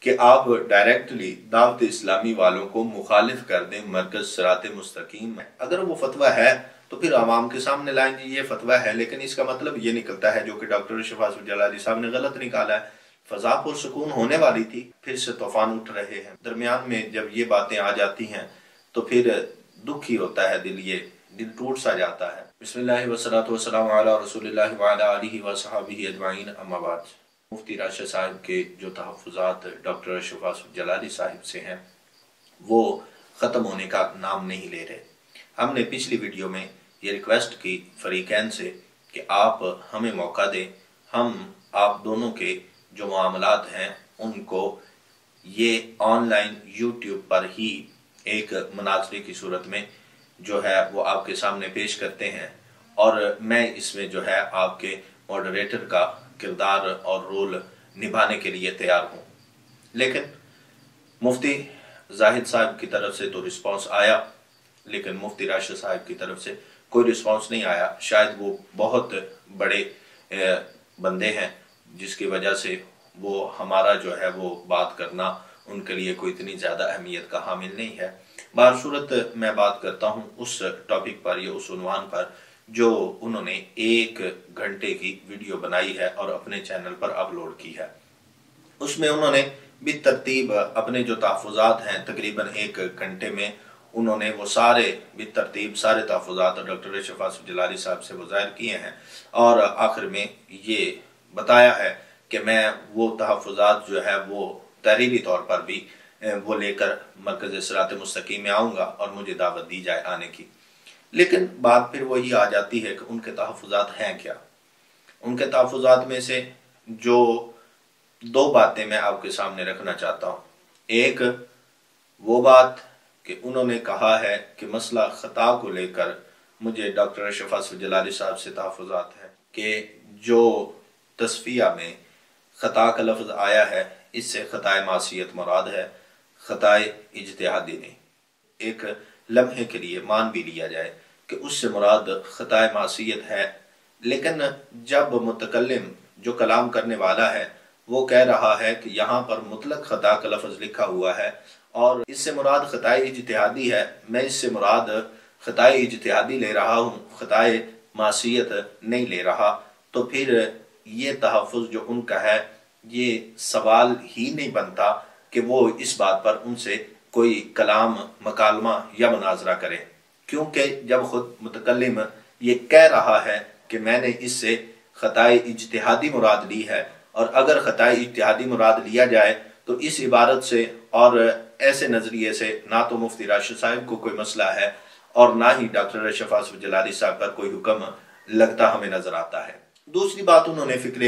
کہ آپ ڈائریکٹلی دعوت اسلامی والوں کو مخالف کر دیں مرکز صراط مستقیم میں. اگر وہ فتویٰ ہے تو پھر عوام کے سامنے لائیں گے یہ فتویٰ ہے، لیکن اس کا مطلب یہ نکلتا ہے جو کہ ڈاکٹر شفاعت جلالی صاحب نے غلط نکالا ہے. فضا پر سکون ہونے والی تھی، پھر سے طوفان اٹھ رہے ہیں. درمیان میں جب یہ باتیں آ جاتی ہیں تو پھر دکھ ہی ہوتا ہے، دل ٹوٹ سا جاتا ہے. بسم اللہ والصلاۃ والسلام علی رسول اللہ وعلی آلہ وصحبہ اجمعین، اما بعد. مفتی راشد صاحب کے جو تحفظات ڈاکٹر شفاعت جلالی صاحب سے ہیں وہ ختم ہونے کا نام نہیں لے رہے. ہم نے پچھلی ویڈیو میں یہ ریکویسٹ کی فریقین سے کہ آپ ہمیں موقع دیں، ہم آپ دونوں کے جو معاملات ہیں ان کو یہ آن لائن یوٹیوب پر ہی ایک مناظرے کی صورت میں جو ہے وہ آپ کے سامنے پیش کرتے ہیں، اور میں اس میں جو ہے آپ کے ماڈریٹر کا کردار اور رول نبھانے کے لیے تیار ہوں. لیکن مفتی زاہد صاحب کی طرف سے تو رسپانس آیا، لیکن مفتی راشد صاحب کی طرف سے کوئی رسپانس نہیں آیا. شاید وہ بہت بڑے بندے ہیں جس کی وجہ سے وہ ہمارا جو ہے وہ بات کرنا ان کے لیے کوئی اتنی زیادہ اہمیت کا حامل نہیں ہے. بہرصورت میں بات کرتا ہوں اس ٹاپک پر یا اس عنوان پر جو انہوں نے 1 گھنٹے کی ویڈیو بنائی ہے اور اپنے چینل پر اپلوڈ کی ہے. اس میں انہوں نے بالترتیب اپنے جو تحفظات ہیں تقریباً 1 گھنٹے میں انہوں نے وہ بالترتیب سارے تحفظات ڈاکٹر شفاعت جلالی صاحب سے وہ ظاہر کیے ہیں، اور آخر میں یہ بتایا ہے کہ میں وہ تحفظات جو ہے وہ تحریری طور پر بھی وہ لے کر مرکز صراط مستقیم میں آؤں گا اور مجھے دعوت دی جائے آنے کی. لیکن بات پھر وہی آ جاتی ہے کہ ان کے تحفظات ہیں کیا. ان کے تحفظات میں سے جو 2 باتیں میں آپ کے سامنے رکھنا چاہتا ہوں. ایک وہ بات کہ انہوں نے کہا ہے کہ مسئلہ خطا کو لے کر مجھے ڈاکٹر شفاعت جلالی صاحب سے تحفظات ہے کہ جو تصفیہ میں خطا کا لفظ آیا ہے اس سے خطائے معصیت مراد ہے، خطائے اجتہادی نہیں. ایک لمحے کے لیے مان بھی لیا جائے کہ اس سے مراد خطائے معصیت ہے، لیکن جب متکلم جو کلام کرنے والا ہے وہ کہہ رہا ہے کہ یہاں پر مطلق خطا کا لفظ لکھا ہوا ہے اور اس سے مراد خطائے اجتہادی ہے، میں اس سے مراد خطائے اجتہادی لے رہا ہوں، خطائے معصیت نہیں لے رہا، تو پھر یہ تحفظ جو ان کا ہے یہ سوال ہی نہیں بنتا کہ وہ اس بات پر ان سے کوئی کلام مکالمہ یا مناظرہ کرے. کیونکہ جب خود متکلم یہ کہہ رہا ہے کہ میں نے اس سے خطائے اجتہادی مراد لی ہے، اور اگر خطائے اجتہادی مراد لیا جائے تو اس عبارت سے اور ایسے نظریے سے نہ تو مفتی راشد صاحب کو کوئی مسئلہ ہے اور نہ ہی ڈاکٹر شفاعت جلالی صاحب پر کوئی حکم لگتا ہمیں نظر آتا ہے. دوسری بات انہوں نے فکر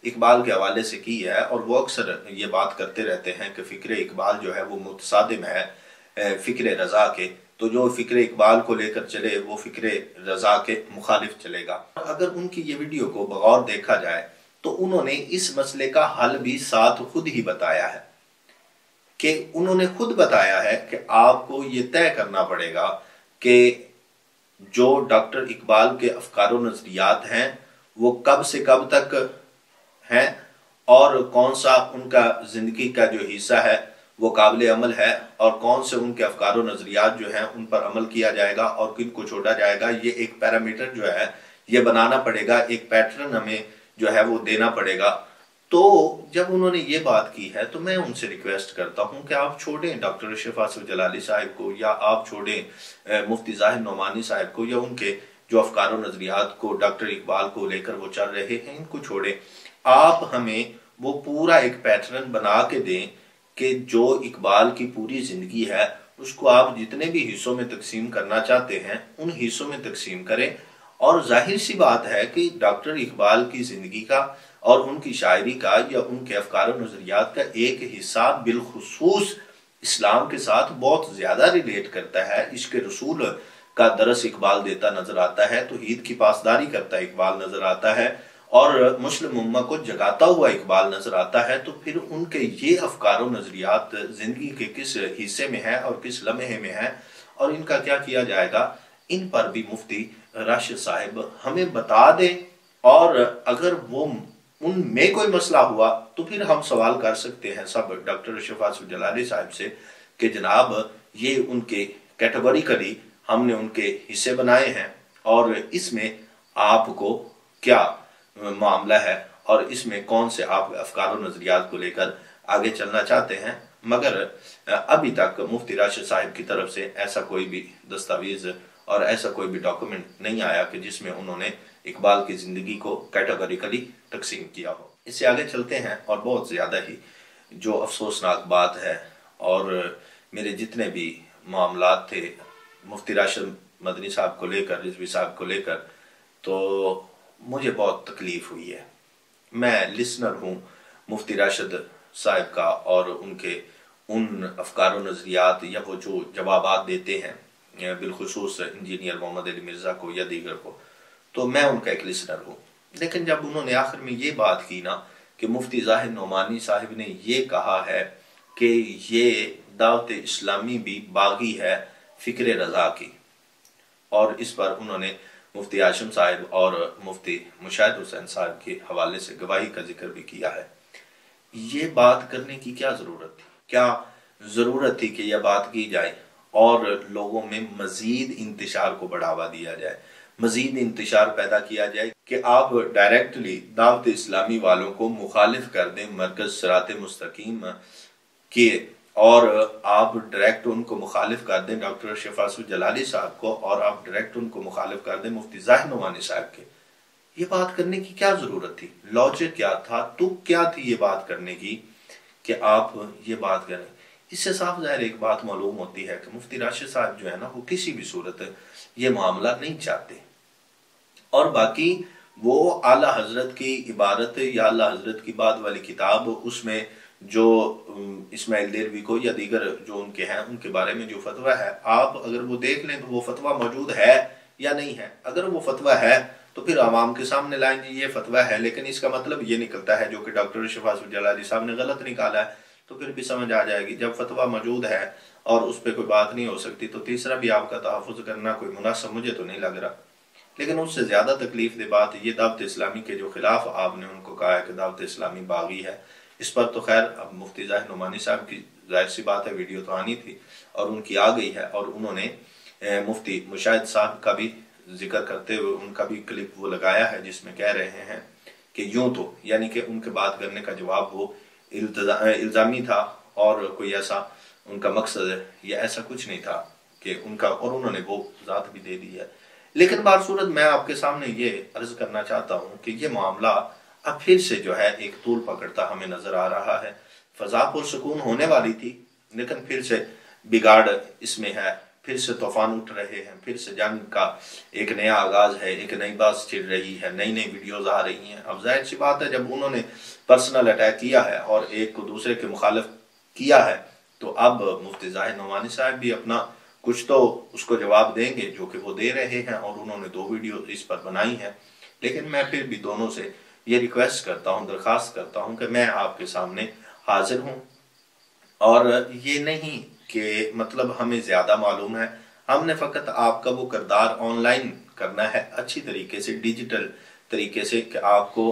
اقبال کے حوالے سے کی ہے، اور وہ اکثر یہ بات کرتے رہتے ہیں کہ فکر اقبال جو ہے وہ متصادم ہے فکر رضا کے، تو جو فکر اقبال کو لے کر چلے وہ فکر رضا کے مخالف چلے گا. اگر ان کی یہ ویڈیو کو بغور دیکھا جائے تو انہوں نے اس مسئلے کا حل بھی ساتھ خود ہی بتایا ہے کہ انہوں نے خود بتایا ہے کہ آپ کو یہ طے کرنا پڑے گا کہ جو ڈاکٹر اقبال کے افکار و نظریات ہیں وہ کب سے کب تک ہیں، اور کون سا ان کا زندگی کا جو حصہ ہے وہ قابل عمل ہے، اور کون سے ان کے افکار و نظریات جو ہیں ان پر عمل کیا جائے گا اور کن کو چھوڑا جائے گا. یہ ایک پیرامیٹر جو ہے یہ بنانا پڑے گا، ایک پیٹرن ہمیں جو ہے وہ دینا پڑے گا. تو جب انہوں نے یہ بات کی ہے تو میں ان سے ریکویسٹ کرتا ہوں کہ آپ چھوڑیں ڈاکٹر شفاعت جلالی صاحب کو، یا آپ چھوڑیں مفتی ظاہر نعمانی صاحب کو، یا ان کے جو افکار و نظریات کو ڈاکٹر اقبال کو لے کر وہ چل رہے ہیں ان کو چھوڑیں. آپ ہمیں وہ پورا ایک پیٹرن بنا کے دیں کہ جو اقبال کی پوری زندگی ہے اس کو آپ جتنے بھی حصوں میں تقسیم کرنا چاہتے ہیں ان حصوں میں تقسیم کریں. اور ظاہر سی بات ہے کہ ڈاکٹر اقبال کی زندگی کا اور ان کی شاعری کا یا ان کے افکار و نظریات کا ایک حصہ بالخصوص اسلام کے ساتھ بہت زیادہ ریلیٹ کرتا ہے. عشق رسول کا درس اقبال دیتا نظر آتا ہے، توحید کی پاسداری کرتا اقبال نظر آتا ہے، اور مسلم امہ کو جگاتا ہوا اقبال نظر آتا ہے. تو پھر ان کے یہ افکار و نظریات زندگی کے کس حصے میں ہیں اور کس لمحے میں ہیں اور ان کا کیا کیا جائے گا، ان پر بھی مفتی راشد صاحب ہمیں بتا دیں. اور اگر وہ उनमें कोई मसला हुआ तो फिर हम सवाल कर सकते हैं सब डॉक्टर शफात जलाली साहब से कि जनाब ये उनके कैटेगोरिकली हमने उनके हिस्से बनाए हैं और इसमें आपको क्या मामला है और इसमें कौन से आप अफकार और नजरियात को लेकर आगे चलना चाहते हैं। मगर अभी तक मुफ्ती राशिद साहब की तरफ से ऐसा कोई भी दस्तावेज और ऐसा कोई भी डॉक्यूमेंट नहीं आया कि जिसमें उन्होंने इकबाल की जिंदगी को कैटेगोरिकली तकसीम किया हो। इससे आगे चलते हैं और बहुत ज्यादा ही जो अफसोसनाक बात है और मेरे जितने भी मामलात थे मुफ्ती राशिद मदनी साहब को लेकर, रिजवी साहब को लेकर, तो मुझे बहुत तकलीफ हुई है। मैं लिसनर हूँ मुफ्ती राशिद साहब का और उनके उन अफकार नज़रियात या वो जो जवाबात देते हैं बिलखुसूस इंजीनियर मोहम्मद अली मिर्ज़ा को या दीगर को, तो मैं उनका एक लिसनर हूँ। लेकिन जब उन्होंने आखिर में ये बात की ना कि मुफ्ती ज़ाहिद नोमानी साहिब ने ये कहा है कि ये दावत इस्लामी भी बागी है फ़िक्र रज़ा की, और इस पर उन्होंने मुफ्ती आशिम साहब और मुफ्ती मुशाहिद हुसैन साहब के हवाले से गवाही का जिक्र भी किया है। ये बात करने की क्या ज़रूरत थी? क्या ज़रूरत थी कि यह बात की जाए और लोगों में मज़ीद इंतशार को बढ़ावा दिया जाए, मज़ीद इंतशार पैदा किया जाए कि आप डायरेक्टली दावत इस्लामी वालों को मुखालिफ कर दें मरकज़ सिराते मुस्तकीम के, और आप डायरेक्ट उनको मुखालिफ कर दें डॉक्टर शफात जलाली साहब को, और आप डायरेक्ट उनको मुखालिफ कर दें मुफ्ती ज़ाहिद नोमानी साहब के। ये बात करने की क्या जरूरत थी? लॉजिक क्या था? तुक क्या थी ये बात करने की कि आप ये बात करें? इससे साफ ज़ाहिर एक बात मालूम होती है कि मुफ्ती राशिद साहब जो है ना वो किसी भी सूरत ये मामला नहीं चाहते, और बाकी वो आला हजरत की इबारत या आला हजरत की बाद वाली किताब, उसमें जो इस्माइल देरवी को या दीगर जो उनके हैं उनके बारे में जो फतवा है, आप अगर वो देख लें तो वो फतवा मौजूद है या नहीं है। अगर वो फतवा है तो फिर आवाम के सामने लाएंगे ये फतवा है, लेकिन इसका मतलब ये निकलता है जो कि डॉक्टर शफात जलाली साहब ने गलत निकाला है, तो फिर भी समझ आ जाएगी। जब फतवा मौजूद है और उस पर कोई बात नहीं हो सकती तो तीसरा भी आपका तहफ़्फ़ुज़ करना कोई मुनासिब मुझे तो नहीं लग रहा। लेकिन उससे ज़्यादा तकलीफ दे बात ये दावत इस्लामी के जो खिलाफ आपने उनको कहा है कि दावत इस्लामी बागी है, इस पर तो खैर अब मुफ्ती ज़ाहिद नोमानी साहब की जाहिर सी बात है वीडियो तो आनी थी और उनकी आ गई है, और उन्होंने मुफ्ती मुशाहिद साहब का भी जिक्र करते हुए उनका भी क्लिप वो लगाया है जिसमें कह रहे हैं कि यूं तो यानी कि उनके बात करने का जवाब वो इल्ज़ामी था और कोई ऐसा उनका मकसद या ऐसा कुछ नहीं था कि उनका, और उन्होंने वो ज़ात भी दे दी है। लेकिन बारसूरत मैं आपके सामने ये अर्ज करना चाहता हूँ कि ये मामला अब फिर से जो है एक तूल पकड़ता हमें नजर आ रहा है। फजा पुरसुकून होने वाली थी लेकिन फिर से बिगाड़ इसमें है, फिर से तूफान उठ रहे हैं, फिर से जंग का एक नया आगाज है, एक नई बात छिड़ रही है, नई नई वीडियोज आ रही हैं। अब जाहिर सी बात है जब उन्होंने पर्सनल अटैक किया है और एक को दूसरे के मुखालिफ किया है तो अब मुफ्ती ज़ाहिद नोमानी साहब भी अपना कुछ तो उसको जवाब देंगे जो कि वो दे रहे हैं, और उन्होंने 2 वीडियो इस पर बनाई है। लेकिन मैं फिर भी दोनों से ये रिक्वेस्ट करता हूँ, दरख्वास्त करता हूँ कि मैं आपके सामने हाजिर हूँ, और ये नहीं कि मतलब हमें ज़्यादा मालूम है, हमने फ़कत आपका वो किरदार ऑनलाइन करना है अच्छी तरीके से, डिजिटल तरीके से, कि आपको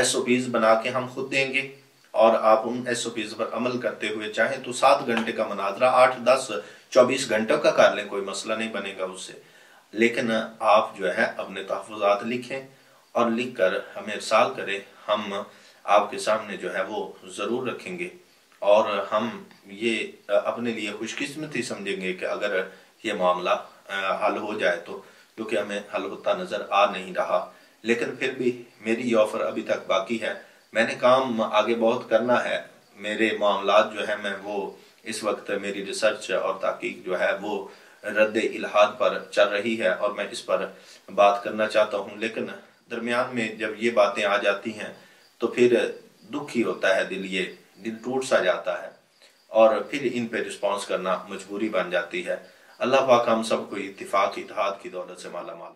SOPs बना के हम खुद देंगे और आप उन SOPs पर अमल करते हुए चाहें तो 7 घंटे का मुनाजरा 8, 10, 24 घंटों का कर लें, कोई मसला नहीं बनेगा उससे। लेकिन आप जो है अपने तहफ़्फ़ुज़ात लिखें और लिख कर हमें इरसाल करें, हम आपके सामने जो है वो ज़रूर रखेंगे, और हम ये अपने लिए खुशकिस्मती समझेंगे कि अगर ये मामला हल हो जाए तो, क्योंकि हमें हल होता नज़र आ नहीं रहा। लेकिन फिर भी मेरी ये ऑफ़र अभी तक बाकी है, मैंने काम आगे बहुत करना है, मेरे मामलात जो है मैं वो इस वक्त मेरी रिसर्च और तहकीक जो है वो रद्द इल्हाद पर चल रही है और मैं इस पर बात करना चाहता हूँ। लेकिन दरमियान में जब ये बातें आ जाती हैं तो फिर दुख ही होता है, दिल टूट सा जाता है और फिर इन पे रिस्पॉन्स करना मजबूरी बन जाती है। अल्लाह पाक हम सबको इत्तिफाक इत्तेहाद की दौलत से माला माल